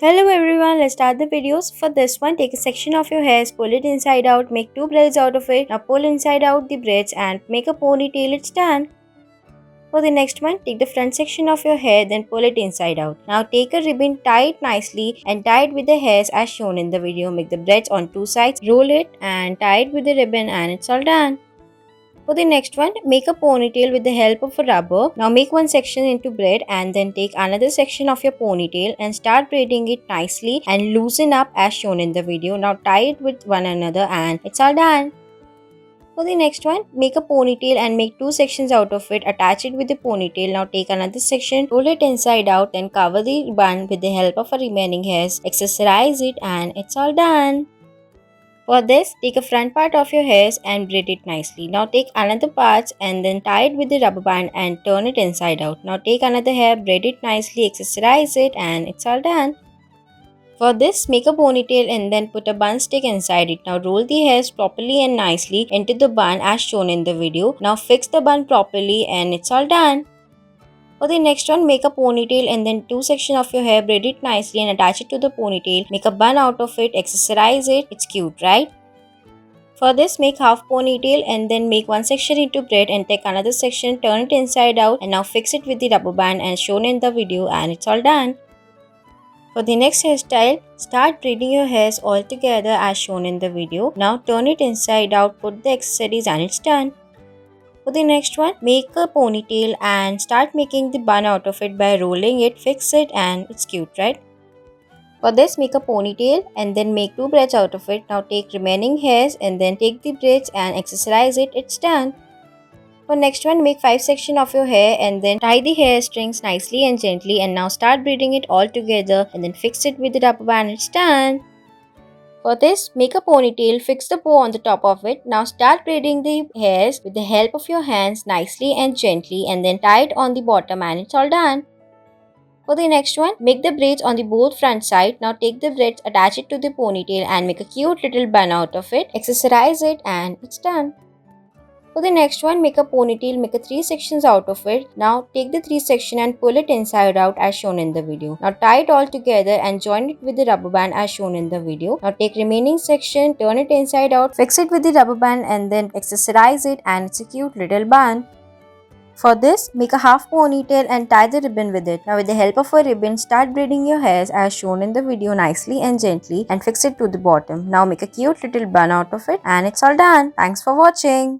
Hello everyone, let's start the videos. For this one, take a section of your hairs, pull it inside out, make two braids out of it. Now pull inside out the braids and make a ponytail, it's done. For the next one, take the front section of your hair, then pull it inside out. Now take a ribbon, tie it nicely and tie it with the hairs as shown in the video. Make the braids on two sides, roll it and tie it with the ribbon and it's all done. For the next one, make a ponytail with the help of a rubber. Now make one section into braid and then take another section of your ponytail and start braiding it nicely and loosen up as shown in the video. Now tie it with one another and it's all done. For the next one, make a ponytail and make two sections out of it. Attach it with the ponytail. Now take another section, roll it inside out and cover the bun with the help of a remaining hairs. Accessorize it and it's all done. For this, take a front part of your hairs and braid it nicely. Now take another part and then tie it with the rubber band and turn it inside out. Now take another hair, braid it nicely, accessorize it and it's all done. For this, make a ponytail and then put a bun stick inside it. Now roll the hairs properly and nicely into the bun as shown in the video. Now fix the bun properly and it's all done. For the next one, make a ponytail and then two sections of your hair, braid it nicely and attach it to the ponytail. Make a bun out of it, accessorize it. It's cute, right? For this, make half ponytail and then make one section into braid and take another section, turn it inside out and now fix it with the rubber band as shown in the video and it's all done. For the next hairstyle, start braiding your hairs all together as shown in the video. Now turn it inside out, put the accessories and it's done. For the next one, make a ponytail and start making the bun out of it by rolling it, fix it and it's cute, right? For this, make a ponytail and then make two braids out of it. Now take remaining hairs and then take the braids and accessorize it, it's done. For next one, make 5 sections of your hair and then tie the hair strings nicely and gently and now start braiding it all together and then fix it with the rubber band, it's done. For this, make a ponytail, fix the bow on the top of it. Now start braiding the hairs with the help of your hands nicely and gently and then tie it on the bottom and it's all done. For the next one, make the braids on the both front side. Now take the braids, attach it to the ponytail and make a cute little bun out of it. Accessorize it and it's done. For the next one, make a ponytail, make a 3 sections out of it. Now take the 3 section and pull it inside out as shown in the video. Now tie it all together and join it with the rubber band as shown in the video. Now take remaining section, turn it inside out, fix it with the rubber band and then accessorize it and it's a cute little bun. For this, make a half ponytail and tie the ribbon with it. Now with the help of a ribbon, start braiding your hairs as shown in the video nicely and gently and fix it to the bottom. Now make a cute little bun out of it and it's all done. Thanks for watching.